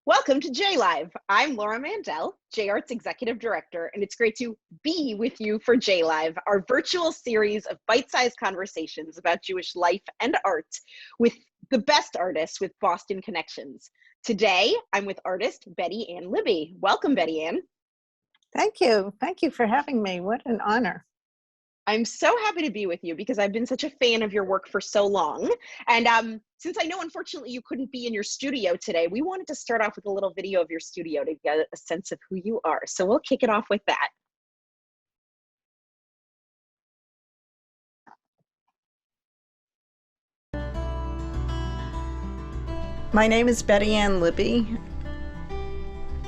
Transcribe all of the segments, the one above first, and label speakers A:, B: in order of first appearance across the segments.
A: Welcome to JLive. I'm Laura Mandel, JArt's Executive Director, and it's great to be with you for JLive, our virtual series of bite-sized conversations about Jewish life and art with the best artists with Boston connections. Today, I'm with artist Bette Ann Libby. Welcome, Bette Ann.
B: Thank you. Thank you for having me. What an honor.
A: I'm so happy to be with you because I've been such a fan of your work for so long. And since I know, unfortunately, you couldn't be in your studio today, we wanted to start off with a little video of your studio to get a sense of who you are. So we'll kick it off with that.
B: My name is Bette Ann Libby.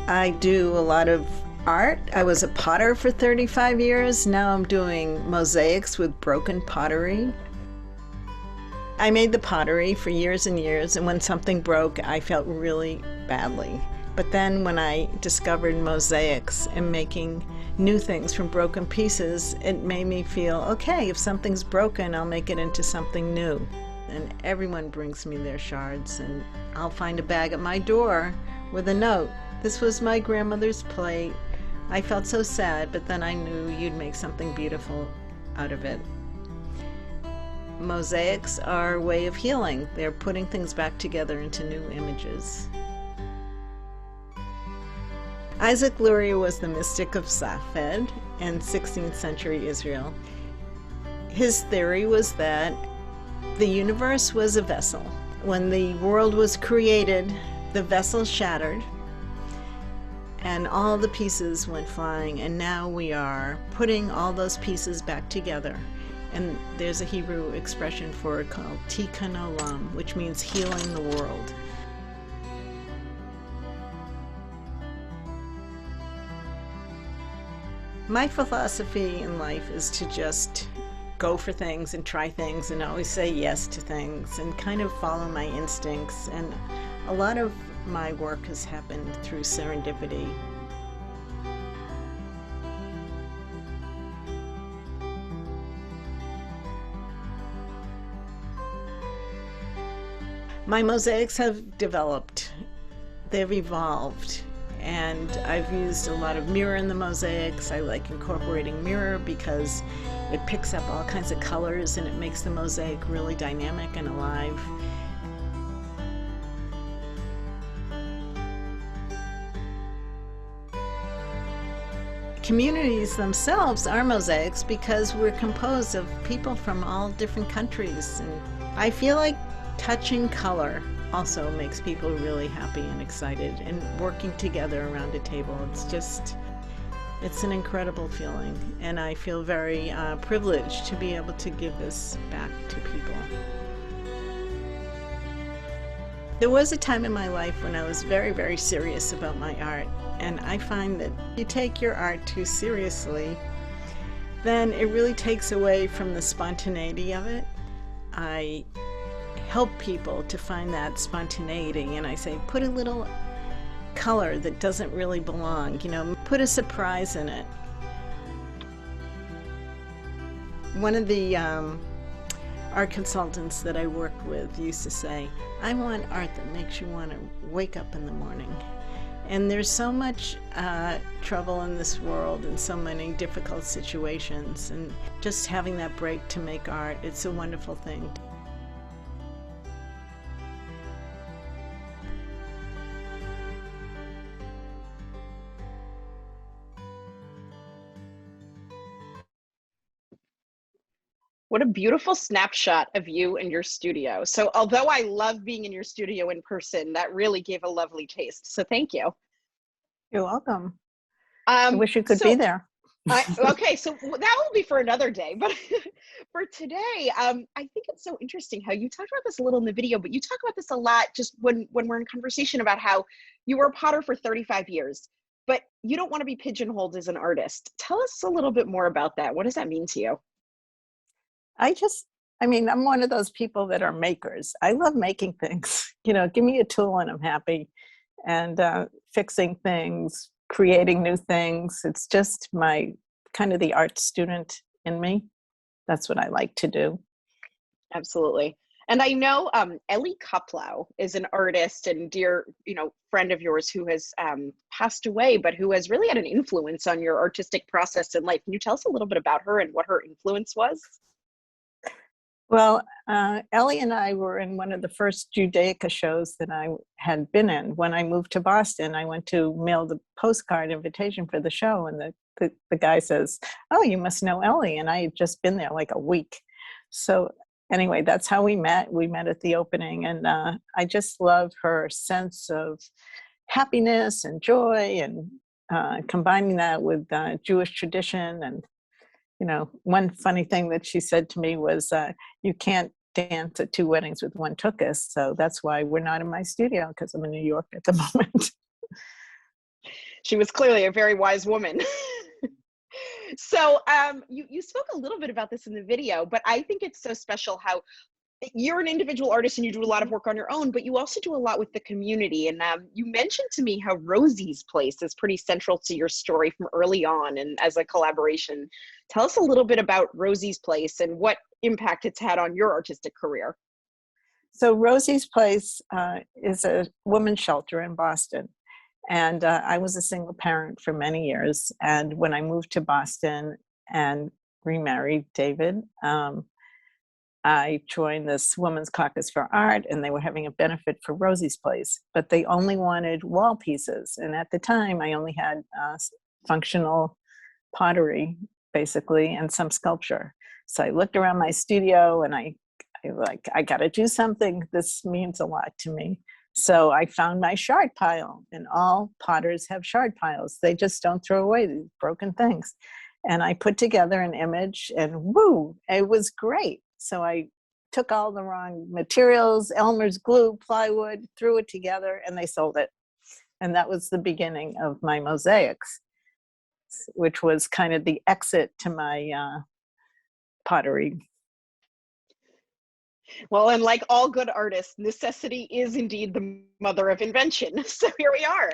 B: I do a lot of art. I was a potter for 35 years. Now I'm doing mosaics with broken pottery. I made the pottery for years and years, and when something broke, I felt really badly. But then when I discovered mosaics and making new things from broken pieces, it made me feel, okay, if something's broken, I'll make it into something new. And everyone brings me their shards, and I'll find a bag at my door with a note. This was my grandmother's plate. I felt so sad, but then I knew you'd make something beautiful out of it. Mosaics are a way of healing. They're putting things back together into new images. Isaac Luria was the mystic of Safed in 16th century Israel. His theory was that the universe was a vessel. When the world was created, the vessel shattered, and all the pieces went flying, and now we are putting all those pieces back together. And there's a Hebrew expression for it called Tikkun Olam, which means healing the world. My philosophy in life is to just go for things and try things and always say yes to things and kind of follow my instincts. And a lot of my work has happened through serendipity. My mosaics have developed, they've evolved, and I've used a lot of mirror in the mosaics. I like incorporating mirror because it picks up all kinds of colors and it makes the mosaic really dynamic and alive. Communities themselves are mosaics because we're composed of people from all different countries. And I feel like touching color also makes people really happy and excited, and working together around a table. It's an incredible feeling, and I feel very privileged to be able to give this back to people. There was a time in my life when I was very, very serious about my art, and I find that if you take your art too seriously, then it really takes away from the spontaneity of it. I help people to find that spontaneity, and I say, put a little color that doesn't really belong, put a surprise in it. One of the art consultants that I work with used to say, I want art that makes you want to wake up in the morning. And there's so much trouble in this world and so many difficult situations, and just having that break to make art, it's a wonderful thing.
A: What a beautiful snapshot of you and your studio. So although I love being in your studio in person, that really gave a lovely taste. So thank you.
B: You're welcome. I wish you could be there.
A: Okay, so that will be for another day. But for today, I think it's so interesting how you talked about this a little in the video, but you talk about this a lot just when we're in conversation about how you were a potter for 35 years, but you don't want to be pigeonholed as an artist. Tell us a little bit more about that. What does that mean to you?
B: I'm one of those people that are makers. I love making things. Give me a tool and I'm happy. And fixing things, creating new things. It's just my kind of the art student in me. That's what I like to do.
A: Absolutely. And I know Ellie Kuplow is an artist and dear, friend of yours who has passed away, but who has really had an influence on your artistic process in life. Can you tell us a little bit about her and what her influence was?
B: Well, Ellie and I were in one of the first Judaica shows that I had been in. When I moved to Boston, I went to mail the postcard invitation for the show, and the guy says, "Oh, you must know Ellie," and I had just been there like a week. So anyway, that's how we met. We met at the opening, and I just love her sense of happiness and joy, and combining that with Jewish tradition. And one funny thing that she said to me was, you can't dance at two weddings with one tuchus. So that's why we're not in my studio, because I'm in New York at the moment.
A: She was clearly a very wise woman. So you spoke a little bit about this in the video, but I think it's so special how you're an individual artist and you do a lot of work on your own, but you also do a lot with the community. And you mentioned to me how Rosie's Place is pretty central to your story from early on and as a collaboration. Tell us a little bit about Rosie's Place and what impact it's had on your artistic career.
B: So Rosie's Place is a women's shelter in Boston. And I was a single parent for many years. And when I moved to Boston and remarried David, I joined this Women's Caucus for Art, and they were having a benefit for Rosie's Place, but they only wanted wall pieces. And at the time, I only had functional pottery, basically, and some sculpture. So I looked around my studio, and I got to do something. This means a lot to me. So I found my shard pile, and all potters have shard piles. They just don't throw away these broken things. And I put together an image, and woo, it was great. So I took all the wrong materials, Elmer's glue, plywood, threw it together, and they sold it. And that was the beginning of my mosaics, which was kind of the exit to my pottery.
A: Well, and like all good artists, necessity is indeed the mother of invention. So here we are.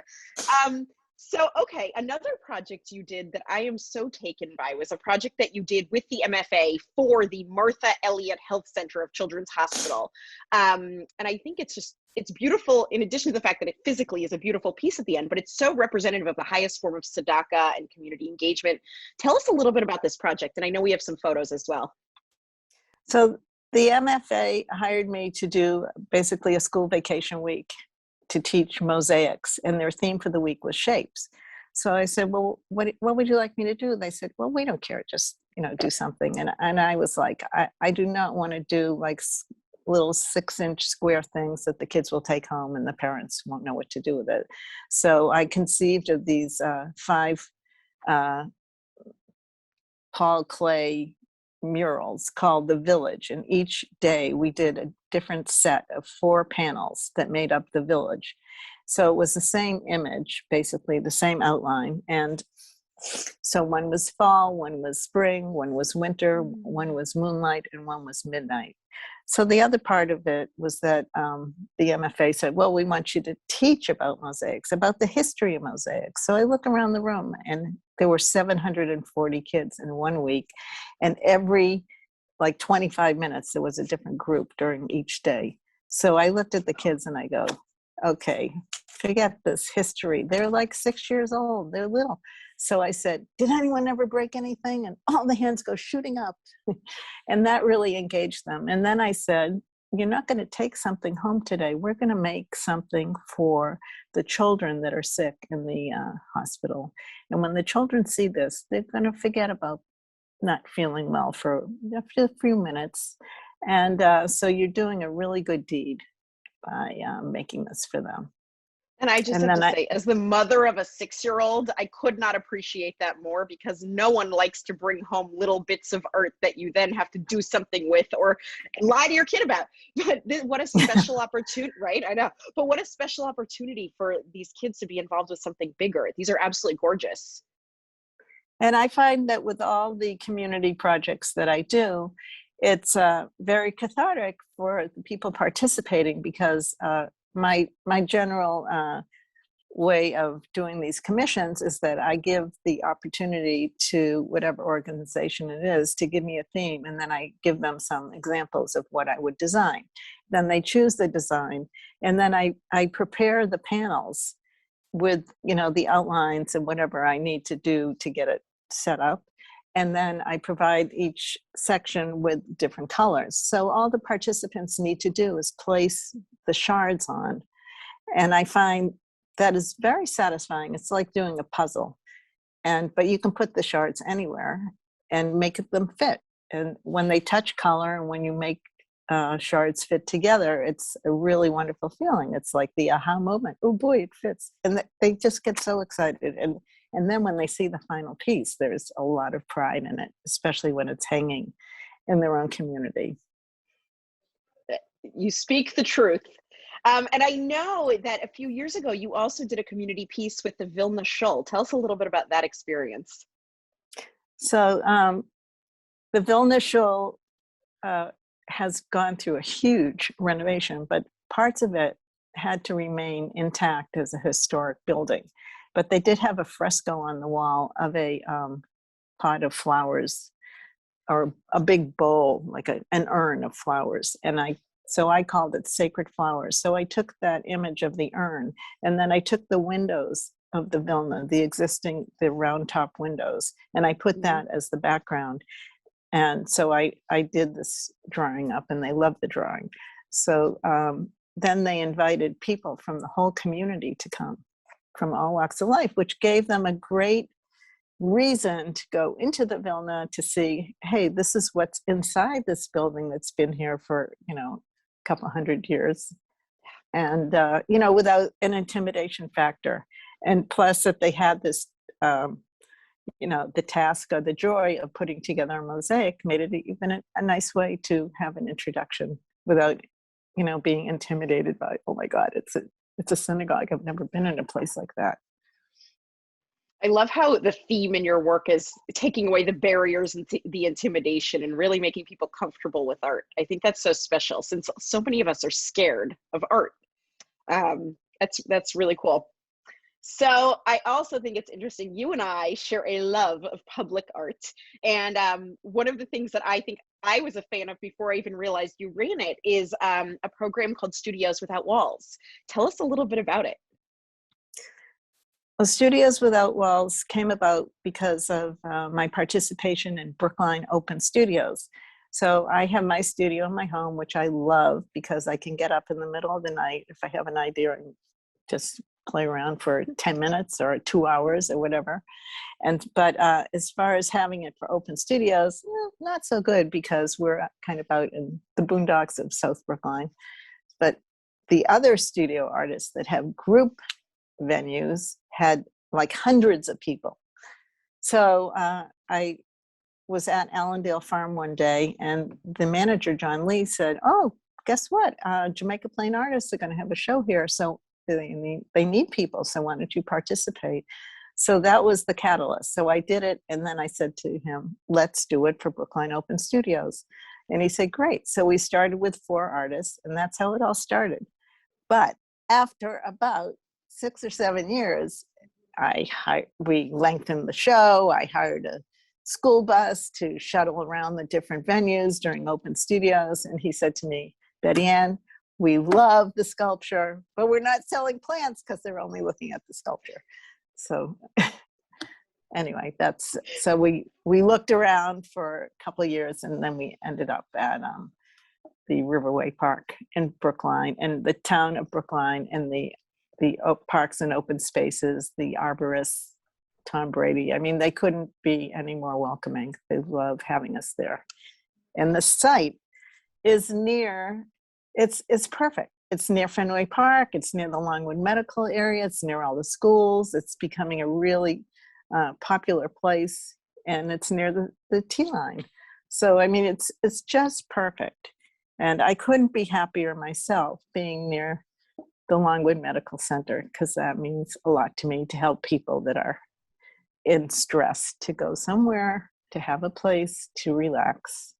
A: Okay, another project you did that I am so taken by was a project that you did with the MFA for the Martha Elliott Health Center of Children's Hospital. And I think it's beautiful, in addition to the fact that it physically is a beautiful piece at the end, but it's so representative of the highest form of tzedakah and community engagement. Tell us a little bit about this project, and I know we have some photos as well.
B: So the MFA hired me to do basically a school vacation week to teach mosaics, and their theme for the week was shapes. So I said, well, what would you like me to do? They said, well, we don't care, just do something. And I was like, I do not want to do like little 6-inch square things that the kids will take home and the parents won't know what to do with it. So I conceived of these 5 Paul Klee murals called The Village, and each day we did a different set of 4 panels that made up the village. So it was the same image, basically the same outline. And so one was fall, one was spring, one was winter, one was moonlight, and one was midnight. So the other part of it was that the MFA said, well, we want you to teach about mosaics, about the history of mosaics. So I look around the room, and there were 740 kids in 1 week. And every 25 minutes, there was a different group during each day. So I looked at the kids and I go, okay, forget this history. They're like 6 years old. They're little. So I said, did anyone ever break anything? And all the hands go shooting up. And that really engaged them. And then I said, you're not going to take something home today. We're going to make something for the children that are sick in the hospital. And when the children see this, they're going to forget about not feeling well for a few minutes. And so you're doing a really good deed by making this for them.
A: And I just have to say, as the mother of a 6-year-old, I could not appreciate that more, because no one likes to bring home little bits of art that you then have to do something with or lie to your kid about. But what a special opportunity, right? I know. But what a special opportunity for these kids to be involved with something bigger. These are absolutely gorgeous.
B: And I find that with all the community projects that I do, it's very cathartic for the people participating, because my general way of doing these commissions is that I give the opportunity to whatever organization it is to give me a theme, and then I give them some examples of what I would design. Then they choose the design, and then I prepare the panels with, you know, the outlines and whatever I need to do to get it set up. And then I provide each section with different colors. So all the participants need to do is place the shards on. And I find that is very satisfying. It's like doing a puzzle. But you can put the shards anywhere and make them fit. And when they touch color and when you make shards fit together, it's a really wonderful feeling. It's like the aha moment. Oh boy, it fits. And they just get so excited. And then when they see the final piece, there's a lot of pride in it, especially when it's hanging in their own community.
A: You speak the truth. And I know that a few years ago, you also did a community piece with the Vilna Shul. Tell us a little bit about that experience.
B: So the Vilna Shul has gone through a huge renovation, but parts of it had to remain intact as a historic building. But they did have a fresco on the wall of a pot of flowers, or a big bowl, like an urn of flowers. So I called it Sacred Flowers. So I took that image of the urn, and then I took the windows of the Vilna, the round top windows, and I put that as the background. And so I did this drawing up, and they loved the drawing. So then they invited people from the whole community to come, from all walks of life, which gave them a great reason to go into the Vilna to see, hey, this is what's inside this building that's been here for, you know, a couple hundred years. And, you know, without an intimidation factor. And plus that they had this, you know, the task or the joy of putting together a mosaic made it even a nice way to have an introduction without, you know, being intimidated by, oh my God, it's a synagogue. I've never been in a place like that.
A: I love how the theme in your work is taking away the barriers and the intimidation and really making people comfortable with art. I think that's so special, since so many of us are scared of art. That's really cool. So I also think it's interesting, you and I share a love of public art. And one of the things that I think I was a fan of before I even realized you ran it is a program called Studios Without Walls. Tell us a little bit about it.
B: Well, Studios Without Walls came about because of my participation in Brookline Open Studios. So I have my studio in my home, which I love because I can get up in the middle of the night if I have an idea and just play around for 10 minutes or 2 hours or whatever. But as far as having it for open studios, not so good because we're kind of out in the boondocks of South Brookline. But the other studio artists that have group venues had like hundreds of people. So I was at Allendale Farm one day, and the manager, John Lee, said, oh, guess what? Jamaica Plain artists are going to have a show here. So they need people. So why don't you participate? So that was the catalyst. So I did it. And then I said to him, let's do it for Brookline Open Studios. And he said, great. So we started with 4 artists, and that's how it all started. But after about 6 or 7 years, we lengthened the show. I hired a school bus to shuttle around the different venues during open studios. And he said to me, Bette Ann, we love the sculpture, but we're not selling plants because they're only looking at the sculpture. So anyway, so we looked around for a couple of years, and then we ended up at the Riverway Park in Brookline, and the town of Brookline, and the parks and open spaces, the arborists, Tom Brady. I mean, they couldn't be any more welcoming. They love having us there. And the site is it's perfect. It's near Fenway Park. It's near the Longwood Medical area. It's near all the schools. It's becoming a really popular place, and it's near the T-line. So, I mean, it's just perfect. And I couldn't be happier myself being near the Longwood Medical Center, because that means a lot to me, to help people that are in stress, to go somewhere, to have a place to relax.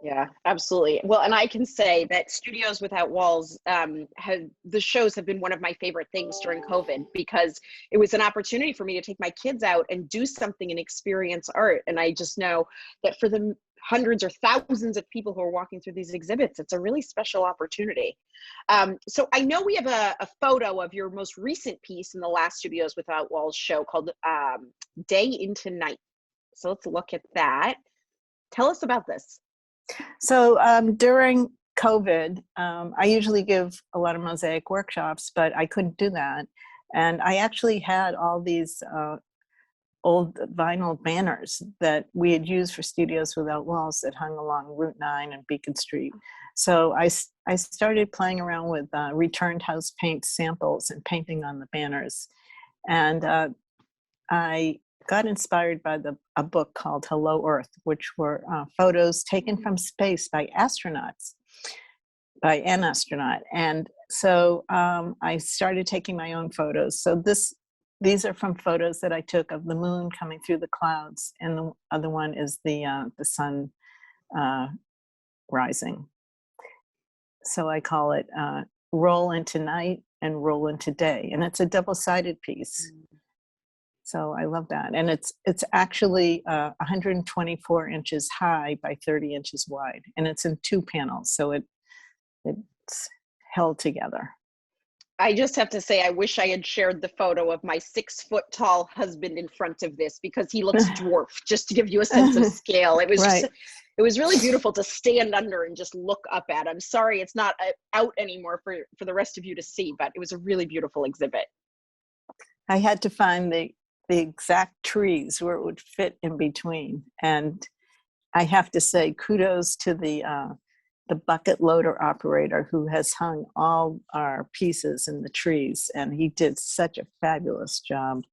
A: Yeah, absolutely. Well, and I can say that Studios Without Walls the shows have been one of my favorite things during COVID, because it was an opportunity for me to take my kids out and do something and experience art. And I just know that for the hundreds or thousands of people who are walking through these exhibits, it's a really special opportunity. So I know we have a photo of your most recent piece in the last Studios Without Walls show called Day into Night. So let's look at that. Tell us about this.
B: So during COVID, I usually give a lot of mosaic workshops, but I couldn't do that. And I actually had all these old vinyl banners that we had used for Studios Without Walls that hung along Route 9 and Beacon Street. So I started playing around with returned house paint samples and painting on the banners. And I got inspired by a book called Hello Earth, which were photos taken from space by astronauts, by an astronaut. And so I started taking my own photos. So these are from photos that I took of the moon coming through the clouds, and the other one is the sun rising. So I call it Roll Into Night and Roll Into Day, and it's a double-sided piece. So I love that. And it's actually 124 inches high by 30 inches wide. And it's in 2 panels. So it's held together.
A: I just have to say, I wish I had shared the photo of my 6-foot-tall husband in front of this, because he looks dwarfed, just to give you a sense of scale. It was
B: right.
A: It was really beautiful to stand under and just look up at. I'm sorry it's not out anymore for the rest of you to see, but it was a really beautiful exhibit.
B: I had to find the exact trees where it would fit in between. And I have to say kudos to the bucket loader operator who has hung all our pieces in the trees, and he did such a fabulous job.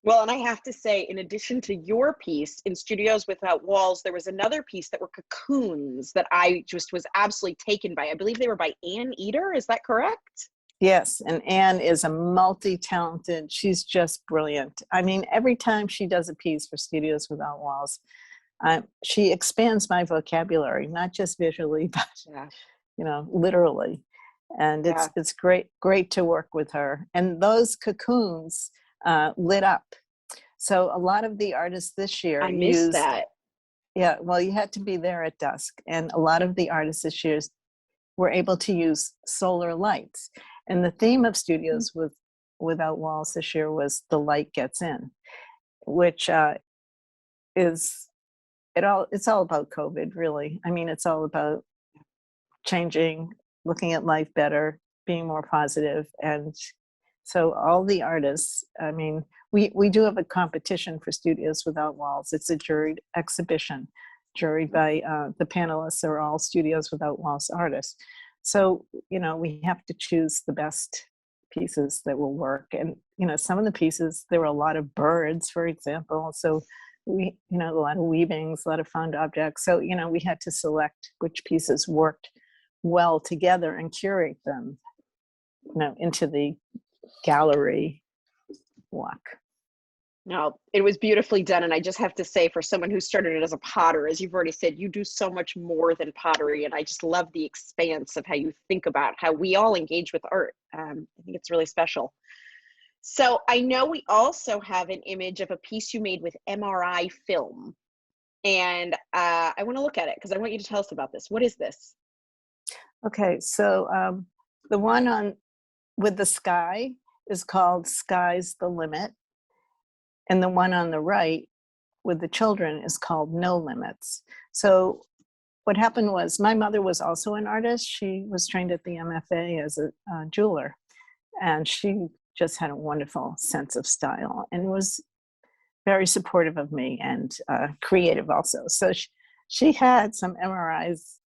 A: Well, and I have to say, in addition to your piece in Studios Without Walls, there was another piece that were cocoons that I just was absolutely taken by. I believe they were by Ann Eater. Is that correct?
B: Yes, and Anne is a multi-talented, she's just brilliant. I mean, every time she does a piece for Studios Without Walls, she expands my vocabulary, not just visually, but literally. And it's great to work with her. And those cocoons lit up. So a lot of the artists this year
A: I missed that.
B: Yeah, well, you had to be there at dusk. And a lot of the artists this year were able to use solar lights. And the theme of Studios Without Walls this year was The Light Gets In, which it's all about COVID, really. I mean, it's all about changing, looking at life better, being more positive. And so all the artists, I mean, we do have a competition for Studios Without Walls. It's a juried exhibition, juried by the panelists are all Studios Without Walls artists. So, we have to choose the best pieces that will work. And, some of the pieces, there were a lot of birds, for example. So a lot of weavings, a lot of found objects. So, we had to select which pieces worked well together and curate them, into the gallery walk.
A: No, it was beautifully done. And I just have to say, for someone who started it as a potter, as you've already said, you do so much more than pottery. And I just love the expanse of how you think about how we all engage with art. I think it's really special. So I know we also have an image of a piece you made with MRI film. And I want to look at it because I want you to tell us about this. What is this?
B: Okay, so the one with the sky is called Sky's the Limit. And the one on the right with the children is called No Limits. So what happened was my mother was also an artist. She was trained at the MFA as a jeweler. And she just had a wonderful sense of style and was very supportive of me and creative also. So she had some MRIs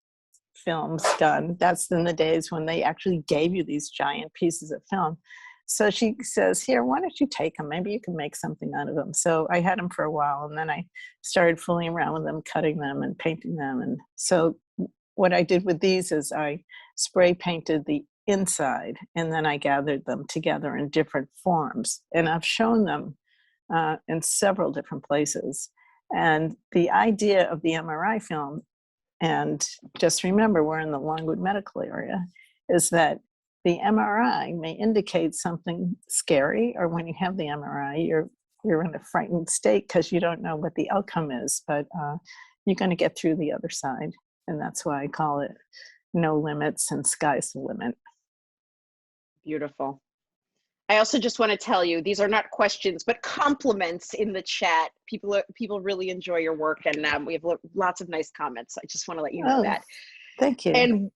B: films done. That's in the days when they actually gave you these giant pieces of film. So she says, here, why don't you take them? Maybe you can make something out of them. So I had them for a while, and then I started fooling around with them, cutting them and painting them. And so what I did with these is I spray painted the inside, and then I gathered them together in different forms. And I've shown them in several different places. And the idea of the MRI film and just remember, we're in the Longwood medical area, is that the MRI may indicate something scary, or when you have the MRI, you're in a frightened state because you don't know what the outcome is, but you're going to get through the other side. And that's why I call it no limits and sky's the limit.
A: Beautiful. I also just want to tell you, these are not questions, but compliments in the chat. People really enjoy your work, and we have lots of nice comments. I just want to let you know that.
B: Thank you.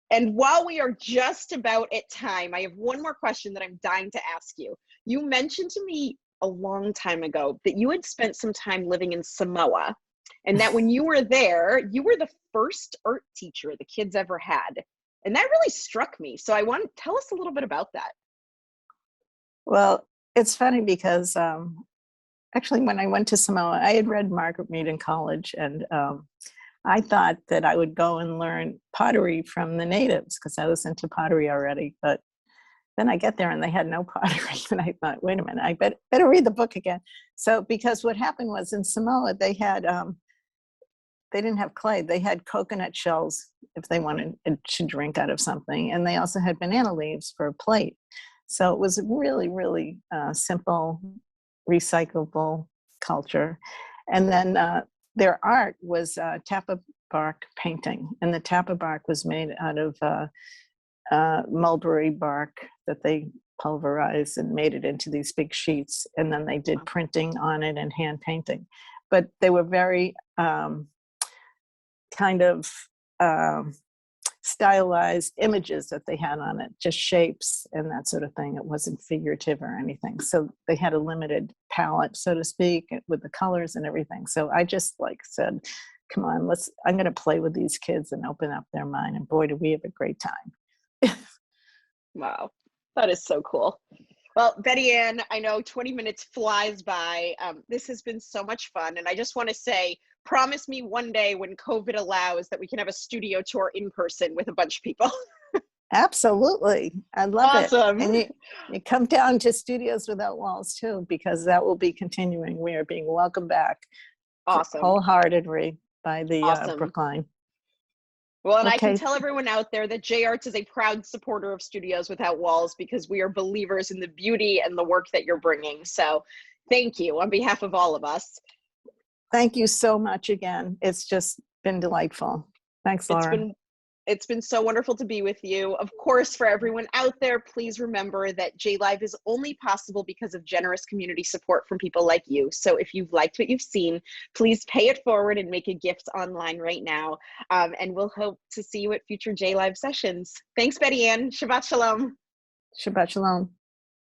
A: And while we are just about at time, I have one more question that I'm dying to ask you. You mentioned to me a long time ago that you had spent some time living in Samoa, and that when you were there, you were the first art teacher the kids ever had. And that really struck me. So I want to tell us a little bit about that.
B: Well, it's funny because actually when I went to Samoa, I had read Margaret Mead in college, and I thought that I would go and learn pottery from the natives because I was into pottery already. But then I get there and they had no pottery, and I thought, wait a minute, I better read the book again. So because what happened was in Samoa, they had they didn't have clay. They had coconut shells if they wanted to drink out of something, and they also had banana leaves for a plate. So it was a really, really simple, recyclable culture. And then their art was tapa bark painting. And the tapa bark was made out of mulberry bark that they pulverized and made it into these big sheets. And then they did printing on it and hand painting. But they were very kind of stylized images that they had on it, just shapes and that sort of thing. It wasn't figurative or anything. So they had a limited palette, so to speak, with the colors and everything. So I just said, come on, I'm going to play with these kids and open up their mind. And boy, did we have a great time.
A: Wow, that is so cool. Well, Bette Ann, I know 20 minutes flies by. This has been so much fun. And I just want to say, promise me one day when COVID allows that we can have a studio tour in person with a bunch of people.
B: Absolutely. I love it.
A: Awesome.
B: And you come down to Studios Without Walls too, because that will be continuing. We are being welcomed back.
A: Awesome.
B: Wholeheartedly by the
A: awesome.
B: Brookline.
A: Well, and okay. I can tell everyone out there that JArts is a proud supporter of Studios Without Walls because we are believers in the beauty and the work that you're bringing. So thank you on behalf of all of us.
B: Thank you so much again. It's just been delightful. Thanks, Laura.
A: It's been so wonderful to be with you. Of course, for everyone out there, please remember that JLive is only possible because of generous community support from people like you. So if you've liked what you've seen, please pay it forward and make a gift online right now. And we'll hope to see you at future JLive sessions. Thanks, Bette Ann. Shabbat Shalom.
B: Shabbat Shalom.